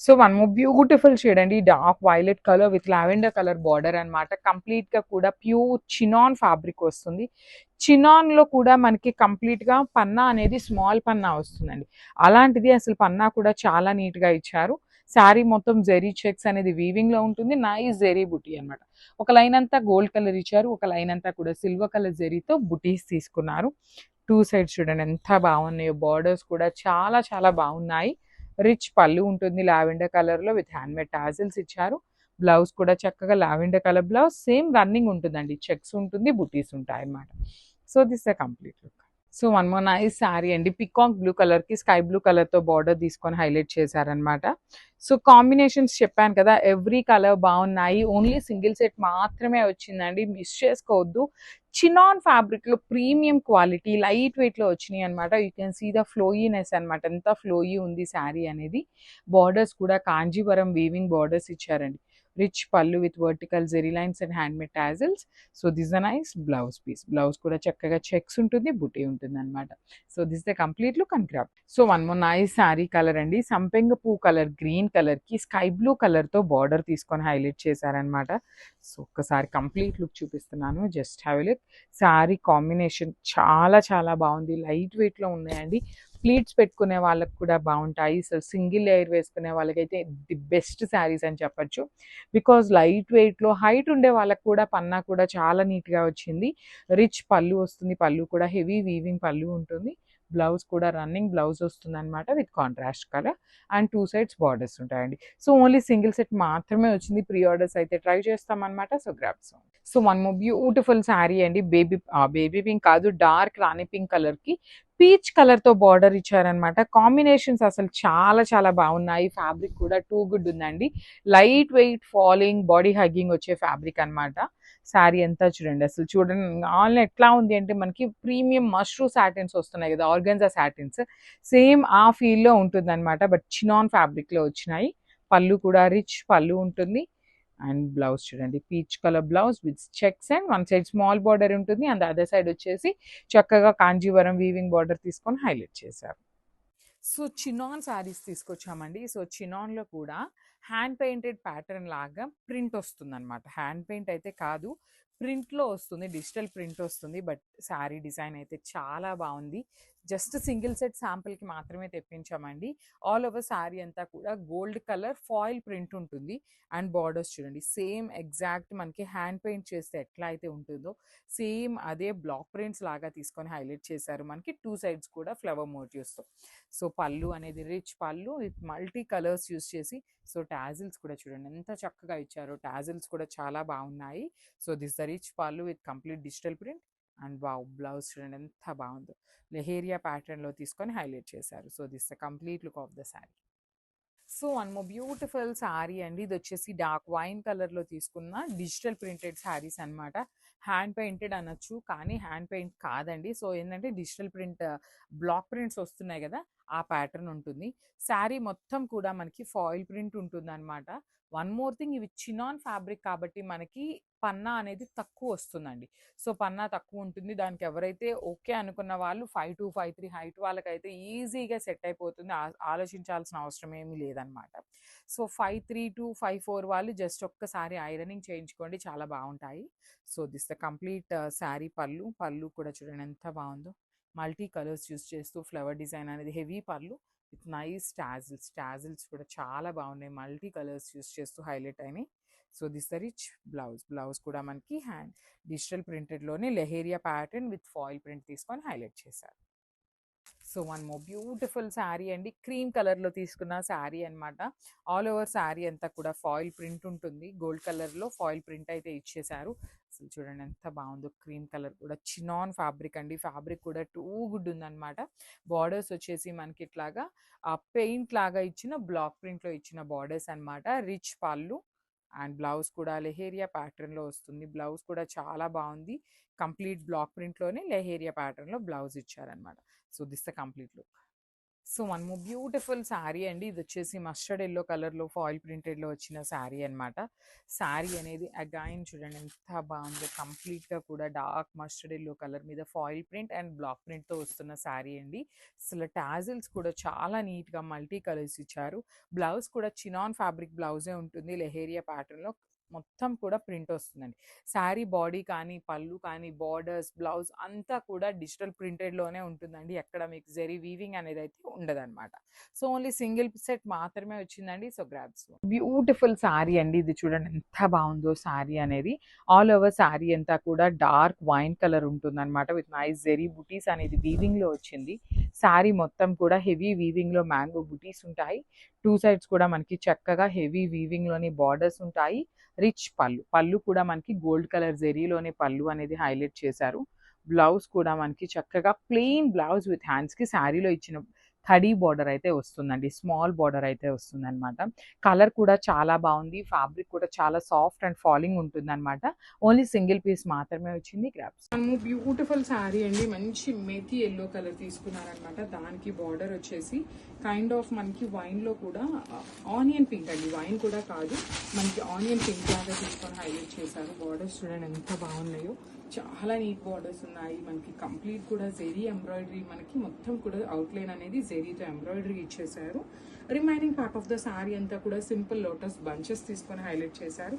So one more beautiful shade అండి, dark violet colour with lavender colour border అనమాట. Complete గా కూడా pure chinon fabric వస్తుంది. Chinon లో కూడా మనకి కంప్లీట్ గా పన్నా అనేది స్మాల్ పన్నా వస్తుందండి. అలాంటిది అసలు పన్నా కూడా చాలా నీట్ గా ఇచ్చారు. శారీ మొత్తం జెరీ చెక్స్ అనేది వీవింగ్ లో ఉంటుంది. నైస్ జెరీ బుటీ అనమాట. ఒక లైన్ అంతా గోల్డ్ కలర్ ఇచ్చారు, ఒక లైన్ అంతా కూడా సిల్వర్ కలర్ జెరీతో బుటీస్ తీసుకున్నారు. టూ సైడ్స్ చూడండి ఎంత బాగున్నాయో, బార్డర్స్ కూడా చాలా చాలా బాగున్నాయి. రిచ్ పళ్ళు ఉంటుంది లావెండర్ కలర్ లో విత్ హ్యాండ్ మేడ్ టాజిల్స్ ఇచ్చారు. బ్లౌజ్ కూడా చక్కగా lavender colour blouse, same running ఉంటుందండి, చెక్స్ ఉంటుంది, బుటీస్ ఉంటాయి అన్నమాట. So this the complete look. So one more nice sari అండి, పికాక్ బ్లూ కలర్ కి స్కై బ్లూ కలర్ తో బార్డర్ తీసుకొని హైలైట్ చేశారనమాట. సో కాంబినేషన్స్ చెప్పాను కదా, ఎవ్రీ కలర్ బాగున్నాయి. ఓన్లీ సింగిల్ సెట్ మాత్రమే వచ్చిందండి, మిస్ చేసుకోవద్దు. చినాన్ ఫ్యాబ్రిక్ లో ప్రీమియం క్వాలిటీ లైట్ వెయిట్ లో వచ్చినాయి అనమాట. You can see the flowiness అనమాట, ఎంత ఫ్లోయీ ఉంది శారీ అనేది. బార్డర్స్ కూడా కాంజీవరం వీవింగ్ బార్డర్స్ ఇచ్చారండి. Rich pallu with vertical zari lines and handmade tassels. So this the nice blouse piece. Blouse కూడా చక్కగా చెక్స్ ఉంటుంది, బుటీ ఉంటుంది అనమాట. So this the complete look and craft. So one more nice sari colour అండి, సంపెంగ పూ కలర్ గ్రీన్ కలర్ కి స్కై బ్లూ కలర్ తో బార్డర్ తీసుకొని హైలైట్ చేశారనమాట. సో ఒక్కసారి కంప్లీట్ లుక్ చూపిస్తున్నాను, just have a look. Sari combination చాలా చాలా బాగుంది, లైట్ వెయిట్ లో ఉన్నాయండి. ప్లీట్స్ పెట్టుకునే వాళ్ళకి కూడా బాగుంటాయి. సో సింగిల్ లేయర్ వేసుకునే వాళ్ళకైతే ది బెస్ట్ శారీస్ అని చెప్పొచ్చు. బికాజ్ లైట్ వెయిట్లో హైట్ ఉండే వాళ్ళకి కూడా పన్నా కూడా చాలా నీట్గా వచ్చింది. రిచ్ పళ్ళు వస్తుంది, పళ్ళు కూడా హెవీ వీవింగ్ పళ్ళు ఉంటుంది. బ్లౌజ్ కూడా రన్నింగ్ బ్లౌజ్ వస్తుంది అనమాట with contrast colour and two sides borders ఉంటాయండి. సో ఓన్లీ సింగిల్ సెట్ మాత్రమే వచ్చింది. ప్రీ ఆర్డర్స్ అయితే ట్రై చేస్తామన్నమాట. So grasp. So one more beautiful sari అండి, బేబీ పింక్ కాదు, డార్క్ రాణి పింక్ కలర్ కి పీచ్ కలర్ తో బార్డర్ ఇచ్చారనమాట. కాంబినేషన్స్ అసలు చాలా చాలా బాగున్నాయి. ఫ్యాబ్రిక్ కూడా టూ గుడ్ ఉందండి. Light weight falling body hugging వచ్చే ఫ్యాబ్రిక్ అనమాట. శారీ అంతా చూడండి, అసలు చూడండి ఆన్లైన్ ఎట్లా ఉంది అంటే మనకి ప్రీమియం మష్రూ సాటిన్స్ వస్తున్నాయి కదా, ఆర్గన్జా సాటిన్స్, సేమ్ ఆ ఫీల్ లో ఉంటుంది అనమాట. బట్ చినాన్ ఫ్యాబ్రిక్ లో వచ్చినాయి. పళ్ళు కూడా రిచ్ పళ్ళు ఉంటుంది. అండ్ బ్లౌజ్ చూడండి, peach colour blouse with checks and one side small border ఉంటుంది, అండ్ అదర్ సైడ్ వచ్చేసి చక్కగా కాంజీవరం వీవింగ్ బార్డర్ తీసుకొని హైలైట్ చేశారు. సో చినాన్ శారీస్ తీసుకొచ్చామండి. సో చినాన్లో కూడా హ్యాండ్ పెయింటెడ్ ప్యాటర్న్ లాగా ప్రింట్ వస్తుంది అనమాట. హ్యాండ్ పెయింట్ అయితే కాదు, ప్రింట్లో వస్తుంది, డిజిటల్ ప్రింట్ వస్తుంది. బట్ శారీ డిజైన్ అయితే చాలా బాగుంది. జస్ట్ సింగిల్ సెట్ శాంపుల్కి మాత్రమే తెప్పించామండి. ఆల్ ఓవర్ శారీ అంతా కూడా గోల్డ్ కలర్ ఫాయిల్ ప్రింట్ ఉంటుంది. అండ్ బార్డర్స్ చూడండి, సేమ్ ఎగ్జాక్ట్ మనకి హ్యాండ్ పెయింట్ చేస్తే ఎట్లా అయితే ఉంటుందో సేమ్ అదే బ్లాక్ ప్రింట్స్ లాగా తీసుకొని హైలైట్ చేశారు. మనకి టూ సైడ్స్ కూడా ఫ్లవర్ మోటివ్స్తో. సో పళ్ళు అనేది rich pallu with multi colours use చేసి, సో టాజిల్స్ కూడా చూడండి ఎంత చక్కగా ఇచ్చారో. టాజిల్స్ కూడా చాలా బాగున్నాయి. So this the rich pallu with complete digital print. And wow, blouse చూడండి ఎంత బాగుందో, లెహేరియా ప్యాటర్న్లో తీసుకొని హైలైట్ చేశారు. So this the complete look of the sari. So one more beautiful sari అండి, ఇది వచ్చేసి డార్క్ వైన్ కలర్లో తీసుకున్న డిజిటల్ ప్రింటెడ్ శారీస్ అనమాట. హ్యాండ్ పెయింటెడ్ అనొచ్చు, కానీ హ్యాండ్ పెయింట్ కాదండి. సో ఏంటంటే డిజిటల్ ప్రింట్ బ్లాక్ ప్రింట్స్ వస్తున్నాయి కదా, ఆ ప్యాటర్న్ ఉంటుంది. శారీ మొత్తం కూడా మనకి ఫాయిల్ ప్రింట్ ఉంటుంది అనమాట. వన్ మోర్ థింగ్, ఇవి చినాన్ ఫ్యాబ్రిక్ కాబట్టి మనకి పన్నా అనేది తక్కువ వస్తుందండి. సో పన్నా తక్కువ ఉంటుంది. దానికి ఎవరైతే ఓకే అనుకున్న వాళ్ళు 5'2", 5'3" హైట్ వాళ్ళకైతే ఈజీగా సెట్ అయిపోతుంది. ఆలోచించాల్సిన అవసరం ఏమీ లేదనమాట. సో 5'3" to 5'4" వాళ్ళు జస్ట్ ఒక్కసారి ఐరనింగ్ చేయించుకోండి, చాలా బాగుంటాయి. So this the complete sari pallu. Pallu కూడా చూడండి ఎంత బాగుందో, మల్టీ కలర్స్ యూస్ చేస్తూ ఫ్లవర్ డిజైన్ అనేది heavy pallu with nice tassels. Tassels కూడా చాలా బాగున్నాయి, మల్టీ కలర్స్ యూస్ చేస్తూ హైలైట్ అయినాయి. So this the rich blouse. Blouse కూడా మనకి హ్యాండ్ డిజిటల్ ప్రింటెడ్లోనే leheriya pattern with foil print తీసుకొని హైలైట్ చేశారు. So one more beautiful sari అండి, క్రీమ్ కలర్లో తీసుకున్న శారీ అనమాట. ఆల్ ఓవర్ శారీ అంతా కూడా ఫాయిల్ ప్రింట్ ఉంటుంది, గోల్డ్ కలర్లో ఫాయిల్ ప్రింట్ అయితే ఇచ్చేశారు. అసలు చూడండి ఎంత బాగుందో, క్రీమ్ కలర్ కూడా చినాన్ ఫ్యాబ్రిక్ అండి. ఫ్యాబ్రిక్ కూడా టూ గుడ్ ఉందన్నమాట. బార్డర్స్ వచ్చేసి మనకి ఇట్లాగా పెయింట్ లాగా ఇచ్చిన బ్లాక్ ప్రింట్లో ఇచ్చిన బార్డర్స్ అనమాట. రిచ్ పళ్ళు అండ్ బ్లౌజ్ కూడా లెహేరియా ప్యాటర్న్లో వస్తుంది. బ్లౌజ్ కూడా చాలా బాగుంది, కంప్లీట్ బ్లాక్ ప్రింట్లోనే లెహేరియా ప్యాటర్న్లో బ్లౌజ్ ఇచ్చారనమాట. So this the complete look. So one more beautiful sari అండి. ఇది వచ్చేసి మస్టర్డ్ ఎల్లో కలర్‌లో ఫాయిల్ ప్రింటెడ్‌లో వచ్చిన శారీ అన్నమాట. శారీ అనేది అగైన్ చూడండి ఎంత బాగుందో. కంప్లీట్‌గా కూడా డార్క్ మస్టర్డ్ ఎల్లో కలర్ మీద ఫాయిల్ ప్రింట్ అండ్ బ్లాక్ ప్రింట్‌తో వస్తున్న శారీ అండి. అసలు టాజిల్స్ కూడా చాలా నీట్‌గా మల్టీ కలర్స్ ఇచ్చారు. బ్లౌజ్ కూడా చినాన్ ఫ్యాబ్రిక్ బ్లౌజే ఉంటుంది. లెహేరియా ప్యాటర్న్‌లో మొత్తం కూడా ప్రింట్ వస్తుందండి. శారీ బాడీ కానీ, పళ్ళు కానీ, బార్డర్స్, బ్లౌజ్ అంతా కూడా డిజిటల్ ప్రింటెడ్‌లోనే ఉంటుందండి. ఎక్కడ మీకు జరీ వీవింగ్ అనేదైతే ఉండదనమాట. సో, ఓన్లీ సింగిల్ సెట్ మాత్రమే వచ్చిందండి. So, grabs. బ్యూటిఫుల్ శారీ అండి. ఇది చూడండి ఎంత బావుందో శారీ అనేది. ఆల్ ఓవర్ శారీ అంతా కూడా డార్క్ వైన్ కలర్ ఉంటుందనమాట. విత్ నైస్ జరీ బుటీస్ అనేది వీవింగ్‌లో వచ్చింది. శారీ మొత్తం కూడా హెవీ వీవింగ్‌లో మ్యాంగో బుటీస్ ఉంటాయి. 2 సైడ్స్ కూడా మనకి చక్కగా హెవీ వీవింగ్‌లోని బార్డర్స్ ఉంటాయి. రిచ్ పళ్ళు. పళ్ళు కూడా మనకి గోల్డ్ కలర్ జెరీలోనే పళ్ళు అనేది హైలైట్ చేశారు. బ్లౌజ్ కూడా మనకి చక్కగా ప్లెయిన్ బ్లౌజ్ విత్ హ్యాండ్స్‌కి శారీలో ఇచ్చిన కడీ బార్డర్ అయితే వస్తుందండి. స్మాల్ బార్డర్ అయితే వస్తుందనమాట. కలర్ కూడా చాలా బావుంది. ఫ్యాబ్రిక్ కూడా చాలా సాఫ్ట్ అండ్ ఫాలింగ్ ఉంటుందనమాట. ఓన్లీ సింగిల్ పీస్ మాత్రమే వచ్చింది. గ్రాబ్స్. మనము బ్యూటిఫుల్ శారీ అండి. మంచి మేతి యెల్లో కలర్ తీసుకున్నారనమాట. దానికి బార్డర్ వచ్చేసి కైండ్ ఆఫ్ మనకి వైన్‌లో కూడా ఆనియన్ పింక్ అండి. వైన్ కూడా కాదు. మనకి ఆనియన్ పింక్ లాగా తీసుకొని హైలైట్ చేశారు. బార్డర్స్ చూడండి ఎంత బాగున్నాయో. చాలా నీట్ బార్డర్స్ ఉన్నాయి. మనకి కంప్లీట్ కూడా జెరీ ఎంబ్రాయిడరీ, మనకి మొత్తం కూడా అవుట్లైన్ అనేది జెరీతో ఎంబ్రాయిడరీ ఇచ్చేసారు. Remaining part of the sari అంతా కూడా సింపుల్ లోటస్ బంచెస్ తీసుకొని హైలైట్ చేశారు.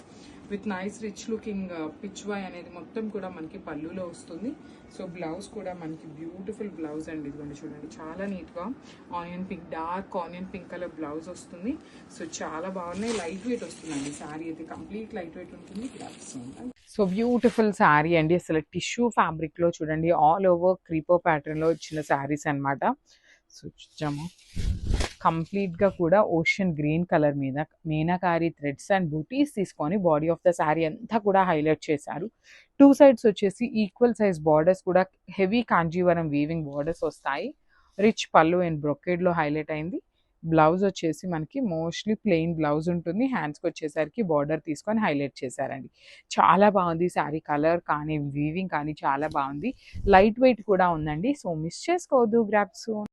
With nice rich looking pichwai అనేది మొత్తం కూడా మనకి పళ్ళులో వస్తుంది. సో బ్లౌజ్ కూడా మనకి బ్యూటిఫుల్ బ్లౌజ్ అండి. ఇదిగోండి చూడండి చాలా నీట్గా onion pink, dark onion pink colour blouse వస్తుంది. సో చాలా బాగున్నాయి. లైట్ వెయిట్ వస్తుందండి శారీ అయితే. కంప్లీట్ లైట్ వెయిట్ ఉంటుంది. బ్లౌజ్ ఉంటాయి. సో బ్యూటిఫుల్ శారీ అండి. అసలు టిష్యూ ఫ్యాబ్రిక్లో చూడండి ఆల్ ఓవర్ క్రీపో ప్యాటర్న్లో వచ్చిన శారీస్ అనమాట. సో చూద్దాము. కంప్లీట్‌గా కూడా ఓషన్ గ్రీన్ కలర్ మీద మీనాకారి థ్రెడ్స్ అండ్ బూటీస్ తీసుకొని బాడీ ఆఫ్ ద శారీ అంతా కూడా హైలైట్ చేశారు. 2 సైడ్స్ వచ్చేసి ఈక్వల్ సైజ్ బార్డర్స్ కూడా హెవీ కాంజీవరం వీవింగ్ బార్డర్స్ వస్తాయి. రిచ్ పళ్ళు అండ్ బ్రొకేడ్‌లో హైలైట్ అయింది. బ్లౌజ్ వచ్చేసి మనకి మోస్ట్‌లీ ప్లెయిన్ బ్లౌజ్ ఉంటుంది. హ్యాండ్స్‌కి వచ్చేసరికి బార్డర్ తీసుకొని హైలైట్ చేశారండి. చాలా బాగుంది శారీ. కలర్ కానీ, వీవింగ్ కానీ చాలా బాగుంది. లైట్ వెయిట్ కూడా ఉందండి. సో మిస్ చేసుకోవద్దు. గ్రాబ్స్.